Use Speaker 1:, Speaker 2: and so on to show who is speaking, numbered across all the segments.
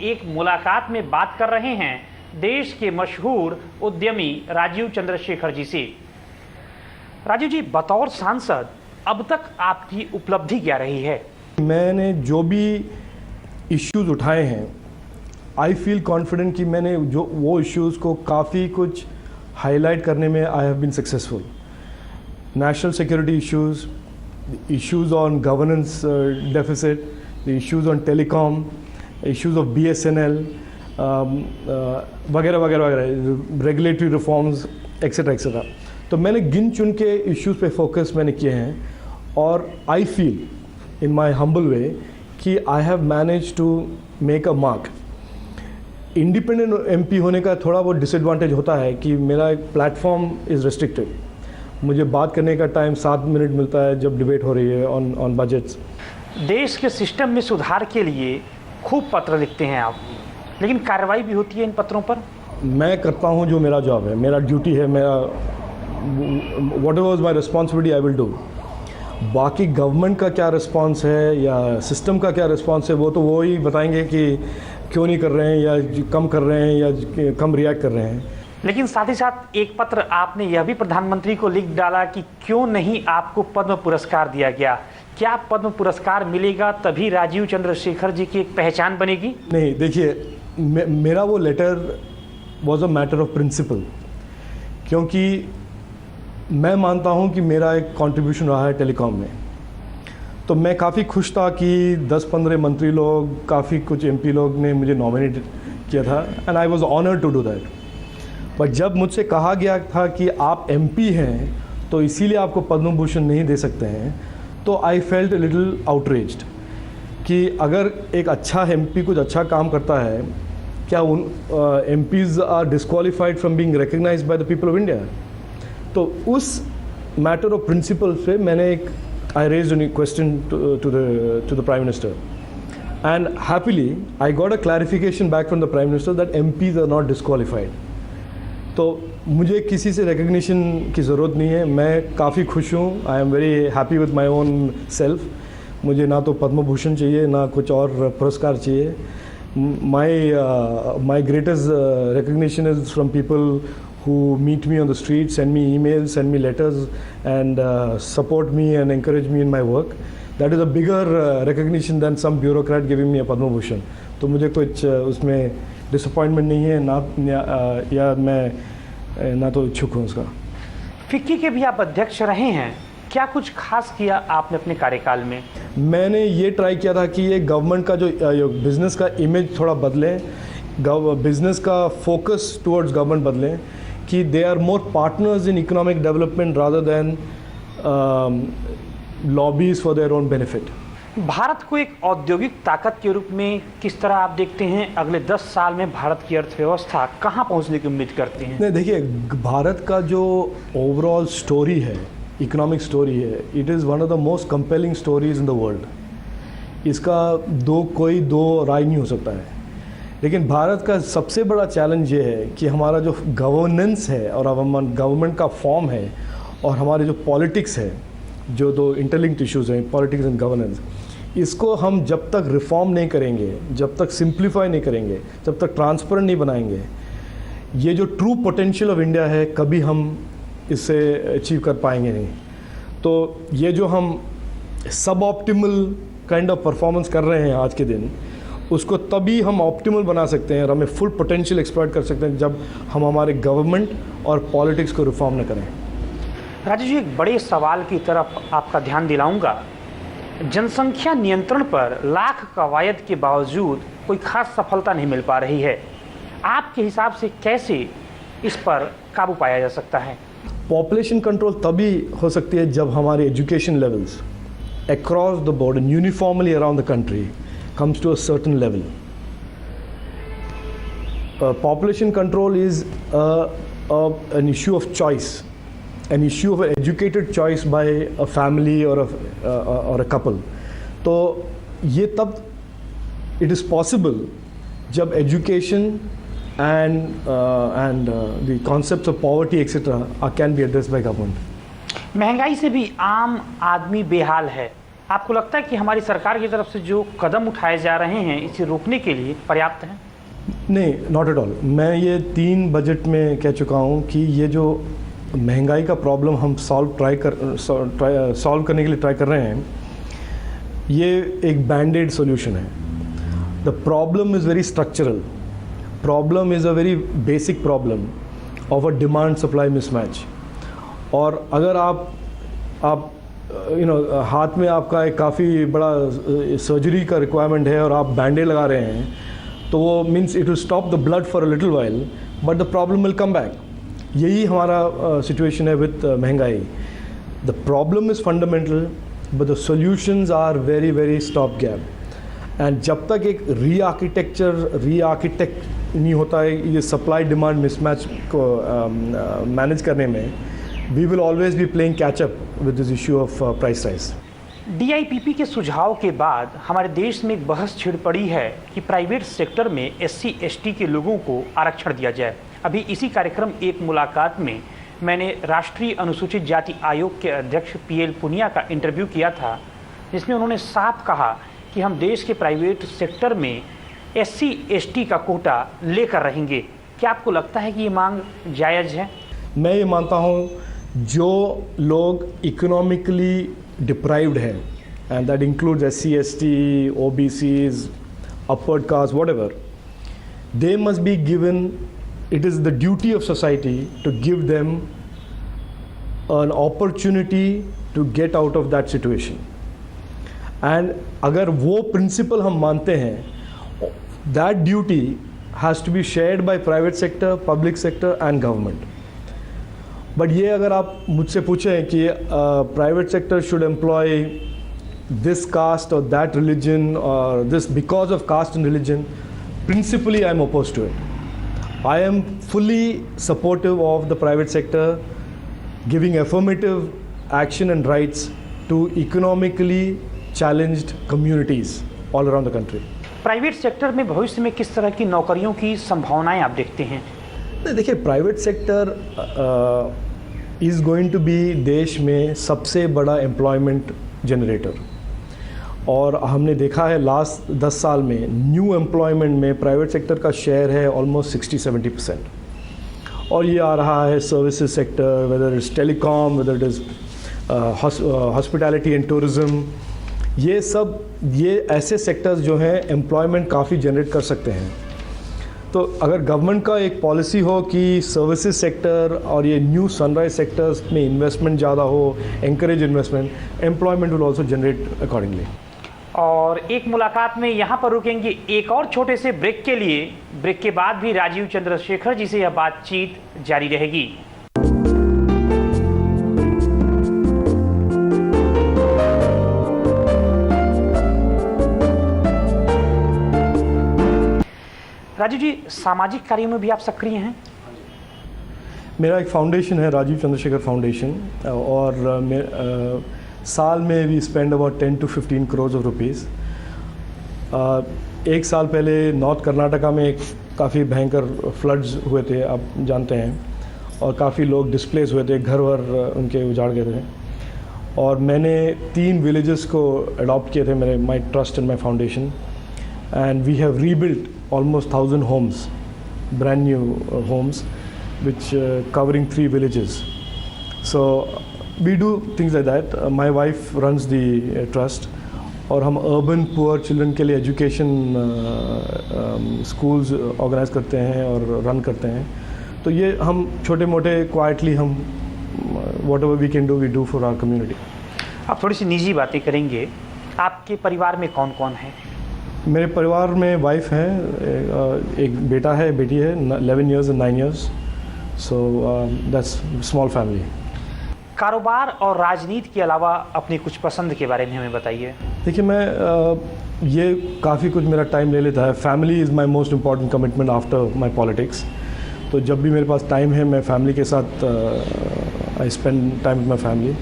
Speaker 1: एक मुलाकात में बात कर रहे हैं देश के मशहूर उद्यमी राजीव चंद्रशेखर जी से। राजीव जी, बतौर सांसद अब तक आपकी उपलब्धि क्या रही है?
Speaker 2: मैंने जो भी इश्यूज उठाए हैं, आई फील कॉन्फिडेंट कि मैंने जो वो इश्यूज़ को काफ़ी कुछ हाईलाइट करने में I have been successful. National security issues on governance deficit, the issues on telecom, issues of BSNL वगैरह वगैरह वगैरह, रेगुलेटरी रिफॉर्म्स एक्सेट्रा एक्सेट्रा। तो मैंने गिन चुन के इश्यूज़ पे फोकस मैंने किए हैं और I feel in my humble way कि I have manage to make a mark. Independent MP होने का थोड़ा बहुत डिसएडवांटेज होता है कि मेरा एक प्लेटफॉर्म इज़ रेस्ट्रिक्टेड। मुझे बात करने का टाइम 7 मिनट मिलता है जब डिबेट हो रही है ऑन बजट्स।
Speaker 1: देश के सिस्टम में सुधार के लिए खूब पत्र लिखते हैं आप, लेकिन कार्रवाई भी होती है इन पत्रों पर?
Speaker 2: मैं करता हूँ जो मेरा जॉब है, मेरा ड्यूटी है, मेरा what ever my responsibility I will do. बाकी गवर्नमेंट का क्या रिस्पॉन्स है या सिस्टम का क्या रिस्पॉन्स है, वो तो वो ही बताएंगे कि क्यों नहीं कर रहे हैं या कम कर रहे हैं या कम रिएक्ट कर रहे हैं।
Speaker 1: लेकिन साथ ही साथ एक पत्र आपने यह भी प्रधानमंत्री को लिख डाला कि क्यों नहीं आपको पद्म पुरस्कार दिया गया। क्या पद्म पुरस्कार मिलेगा तभी राजीव चंद्रशेखर जी की एक पहचान बनेगी?
Speaker 2: नहीं, देखिए, मेरा वो letter was a matter of principle, क्योंकि मैं मानता हूँ कि मेरा एक कंट्रीब्यूशन रहा है टेलीकॉम में। तो मैं काफ़ी खुश था कि 10-15 मंत्री लोग, काफ़ी कुछ MP लोग ने मुझे नॉमिनेट किया था and I was honoured to do that. But जब मुझसे कहा गया था कि आप MP हैं तो इसीलिए आपको पद्म भूषण नहीं दे सकते हैं, तो I felt a little outraged कि अगर एक अच्छा MP कुछ अच्छा काम करता है, क्या उन MPs are disqualified from being recognised by the people of India? तो उस मैटर ऑफ प्रिंसिपल पे मैंने एक I raised a question to the Prime Minister, and happily I got a clarification back from the Prime Minister that MPs are not disqualified. तो मुझे किसी से recognition की ज़रूरत नहीं है, मैं काफ़ी खुश हूँ। I am very happy with my own self. मुझे ना तो पद्म भूषण चाहिए ना कुछ और पुरस्कार चाहिए। My greatest recognition is from people who meet me on the street, send me emails, send me letters, and support me and encourage me in my work. That is a bigger recognition than some bureaucrat giving me a Padma Bhushan. तो मुझे कुछ उसमें disappointment नहीं है या मैं ना तो इच्छुक हूँ उसका।
Speaker 1: फिक्की के भी आप अध्यक्ष रहे हैं, क्या कुछ खास किया आपने अपने कार्यकाल में?
Speaker 2: मैंने ये ट्राई किया था कि ये गवर्नमेंट का जो बिज़नेस का इमेज थोड़ा बदलें, बिज़नेस का फोकस टुवर्ड्स गवर्नमेंट बदलें, कि they are more partners in economic development rather than lobbies for their own benefit.
Speaker 1: Bharat को एक औद्योगिक ताकत के रूप में किस तरह आप देखते हैं? अगले 10 साल में भारत की अर्थव्यवस्था कहाँ पहुँचने की उम्मीद करते हैं?
Speaker 2: नहीं, देखिए, भारत का जो ओवरऑल स्टोरी है, इकोनॉमिक स्टोरी है, it is one of the most compelling stories in the world. इसका कोई दो राय नहीं हो सकता है। लेकिन भारत का सबसे बड़ा चैलेंज ये है कि हमारा जो गवर्नेंस है और गवर्नमेंट का फॉर्म है और हमारे जो पॉलिटिक्स है, जो दो इंटरलिंक्ड इश्यूज हैं, पॉलिटिक्स एंड गवर्नेंस, इसको हम जब तक रिफॉर्म नहीं करेंगे, जब तक सिंप्लीफाई नहीं करेंगे, जब तक ट्रांसपेरेंट नहीं बनाएंगे, ये जो ट्रू पोटेंशियल ऑफ इंडिया है कभी हम इससे अचीव कर पाएंगे नहीं। तो ये जो हम सब ऑप्टिमल काइंड ऑफ परफॉर्मेंस कर रहे हैं आज के दिन, उसको तभी हम ऑप्टिमल बना सकते हैं और हमें फुल पोटेंशियल एक्सप्लॉइट कर सकते हैं जब हम हमारे गवर्नमेंट और पॉलिटिक्स को रिफॉर्म न करें।
Speaker 1: राजीव जी, एक बड़े सवाल की तरफ आपका ध्यान दिलाऊंगा। जनसंख्या नियंत्रण पर लाख कवायद के बावजूद कोई खास सफलता नहीं मिल पा रही है। आपके हिसाब से कैसे इस पर काबू पाया जा सकता है?
Speaker 2: पॉपुलेशन कंट्रोल तभी हो सकती है जब हमारे education levels across the board and uniformly around the country comes to a certain level. Population control is an issue of choice, an issue of an educated choice by a family or a couple. तो ये तब it is possible जब education and the concepts of poverty etc. can be addressed by government.
Speaker 1: महंगाई से भी आम आदमी बेहाल है। आपको लगता है कि हमारी सरकार की तरफ से जो कदम उठाए जा रहे हैं इसे रोकने के लिए पर्याप्त हैं?
Speaker 2: नहीं, नॉट एट ऑल। मैं ये 3 बजट में कह चुका हूँ कि ये जो महंगाई का प्रॉब्लम हम सॉल्व करने के लिए ट्राई कर रहे हैं, ये एक बैंडेड सॉल्यूशन है। The problem is very structural. Problem is a very basic problem of a demand supply mismatch. और अगर आप हाथ में आपका एक काफ़ी बड़ा सर्जरी का रिक्वायरमेंट है और आप बैंडेड लगा रहे हैं, तो वो means it will stop the blood for a little while but the problem will come back. यही हमारा सिचुएशन है विद महंगाई। The problem is fundamental but the solutions are very very stop gap. And जब तक एक rearchitect नहीं होता है ये सप्लाई डिमांड मिसमैच को मैनेज करने में, we will always be playing catch up with this issue of price rise.
Speaker 1: DIPP के सुझाव के बाद हमारे देश में एक बहस छिड़ पड़ी है कि प्राइवेट सेक्टर में SC/ST के लोगों को आरक्षण दिया जाए। अभी इसी कार्यक्रम एक मुलाकात में मैंने राष्ट्रीय अनुसूचित जाति आयोग के अध्यक्ष PL पुनिया का इंटरव्यू किया था, जिसमें उन्होंने साफ कहा कि हम देश के प्राइवेट सेक्टर में SC/ST का कोटा लेकर रहेंगे। क्या आपको लगता है कि ये मांग जायज़ है?
Speaker 2: मैं ये मानता हूँ जो लोग इकोनॉमिकली डिप्राइव्ड हैं, and that includes SC/ST, OBCs, upward caste, whatever, they must be given, it is the duty of society to give them an opportunity to get out of that situation. And अगर वो principal हम मानते हैं, that duty has to be shared by private sector, public sector and government. But ये अगर आप मुझसे पूछें कि private sector should employ this caste और दैट रिलीजन और this because of caste and religion, principally I am oppose to it. I am fully supportive of the private sector giving affirmative action and rights to economically challenged communities all around the country.
Speaker 1: Private sector में भविष्य में किस तरह की नौकरियों की संभावनाएं आप देखते हैं?
Speaker 2: देखिए, private sector is going to be देश में सबसे बड़ा एम्प्लॉयमेंट जनरेटर। और हमने देखा है लास्ट 10 साल में न्यू एम्प्लॉयमेंट में प्राइवेट सेक्टर का शेयर है ऑलमोस्ट 60-70%। और ये आ रहा है services sector, whether it's telecom, whether it is hospitality and tourism, ये ऐसे सेक्टर्स जो हैं एम्प्लॉयमेंट काफ़ी जनरेट कर सकते हैं। तो अगर गवर्नमेंट का एक पॉलिसी हो कि सर्विसेज सेक्टर और ये न्यू सनराइज सेक्टर्स में इन्वेस्टमेंट ज़्यादा हो, encourage investment, employment will also generate accordingly.
Speaker 1: और एक मुलाकात में यहाँ पर रुकेंगे एक और छोटे से ब्रेक के लिए। ब्रेक के बाद भी राजीव चंद्रशेखर जी से यह बातचीत जारी रहेगी। राजीव जी, सामाजिक कार्यों में भी आप सक्रिय हैं?
Speaker 2: मेरा एक फाउंडेशन है, राजीव चंद्रशेखर फाउंडेशन, और साल में we spend about 10 to 15 crores of rupees. एक साल पहले नॉर्थ कर्नाटका में एक काफ़ी भयंकर फ्लड्स हुए थे, आप जानते हैं, और काफ़ी लोग डिस्प्लेस हुए थे, घर वर उनके उजाड़ गए थे। और मैंने 3 विलेजेस को अडॉप्ट किए थे, मेरे my trust and my foundation, and we have rebuilt almost 1,000 homes, brand new homes, which covering 3 villages. So we do things like that. My wife runs the trust, और हम urban poor children के लिए education schools organize करते हैं और run करते हैं। तो ये हम छोटे मोटे quietly हम whatever we can do, we do for our community.
Speaker 1: आप थोड़ी सी निजी बातें करेंगे। आपके परिवार में कौन कौन है?
Speaker 2: मेरे परिवार में वाइफ है, एक बेटा है, बेटी है, 11 years and 9 years, so that's small family.
Speaker 1: कारोबार और राजनीति के अलावा अपनी कुछ पसंद के बारे में हमें बताइए।
Speaker 2: देखिए, मैं ये काफ़ी कुछ मेरा टाइम ले लेता है। Family is my most important commitment after my politics. तो जब भी मेरे पास टाइम है मैं फैमिली के साथ I spend time with my family.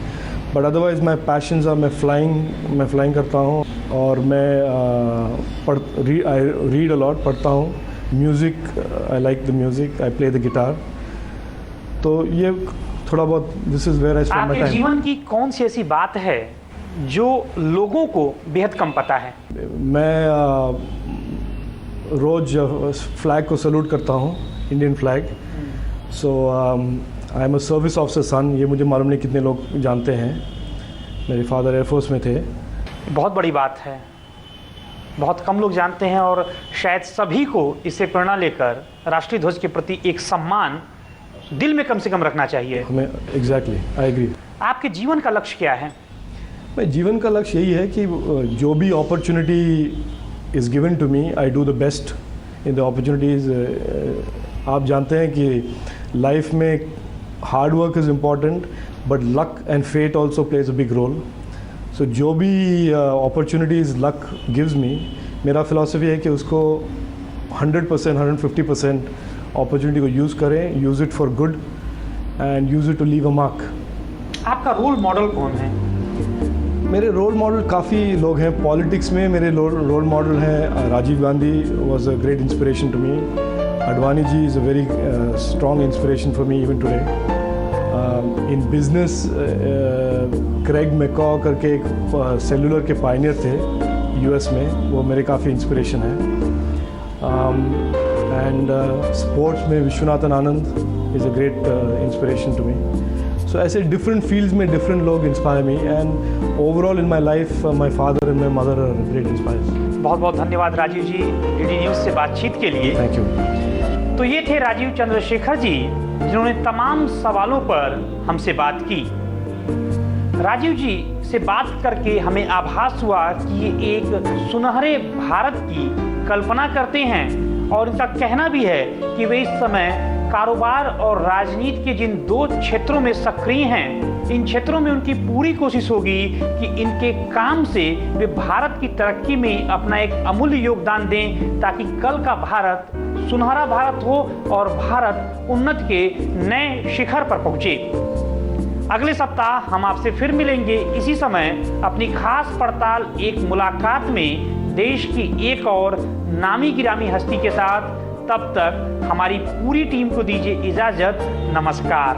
Speaker 2: But otherwise my passions are, मैं फ्लाइंग करता हूँ, और मैं रीड अलॉट, पढ़ता हूँ। Music, I like the music, I play the guitar. तो ये थोड़ा बहुत, this is where I spend my
Speaker 1: आपके
Speaker 2: टाइम।
Speaker 1: जीवन की कौन सी ऐसी बात है जो लोगों को बेहद कम पता है?
Speaker 2: मैं रोज़ फ्लैग को सल्यूट करता हूँ, Indian flag. So I am a service officer son. ये मुझे मालूम नहीं कितने लोग जानते हैं। मेरे फादर एयरफोर्स में थे।
Speaker 1: बहुत बड़ी बात है, बहुत कम लोग जानते हैं और शायद सभी को इससे प्रेरणा लेकर राष्ट्रीय ध्वज के प्रति एक सम्मान दिल में कम से कम रखना चाहिए।
Speaker 2: हमें एग्जैक्टली, आई एग्री।
Speaker 1: आपके जीवन का लक्ष्य क्या है?
Speaker 2: मेरे जीवन का लक्ष्य यही है कि जो भी opportunity is given to me, I do the best in the opportunities. आप जानते हैं कि लाइफ में hard work is important, but luck and fate also plays a big role. So जो भी अपॉर्चुनिटीज़ लक गिव्स मी, मेरा philosophy है कि उसको 100%, 150% अपॉर्चुनिटी को यूज़ करें, use it for good and use it to leave a mark.
Speaker 1: आपका role model कौन है?
Speaker 2: मेरे रोल मॉडल काफ़ी लोग हैं। पॉलिटिक्स में मेरे रोल मॉडल हैं Rajiv Gandhi was a great inspiration to me. Advani ji is a very strong inspiration for me even today. In business Craig McCaw करके एक सेलुलर के पायनियर थे यूएस में, वो मेरे काफ़ी इंस्पिरेशन है। एंड स्पोर्ट्स में Viswanathan Anand is a great inspiration to me. So ऐसे डिफरेंट फील्ड्स में डिफरेंट लोग inspire me, and overall in my life my father and my mother are great inspires.
Speaker 1: बहुत बहुत धन्यवाद राजीव जी डीडी न्यूज़ से बातचीत के लिए।
Speaker 2: Thank you.
Speaker 1: तो ये थे राजीव चंद्रशेखर जी, जिन्होंने तमाम सवालों पर हमसे बात की। राजीव जी से बात करके हमें आभास हुआ कि ये एक सुनहरे भारत की कल्पना करते हैं और इनका कहना भी है कि वे इस समय कारोबार और राजनीति के जिन दो क्षेत्रों में सक्रिय हैं, इन क्षेत्रों में उनकी पूरी कोशिश होगी कि इनके काम से वे भारत की तरक्की में अपना एक अमूल्य योगदान दें, ताकि कल का भारत सुनहरा भारत हो और भारत उन्नति के नए शिखर पर पहुंचे। अगले सप्ताह हम आपसे फिर मिलेंगे इसी समय अपनी खास पड़ताल एक मुलाकात में देश की एक और नामी गिरामी हस्ती के साथ। तब तक हमारी पूरी टीम को दीजिए इजाजत। नमस्कार।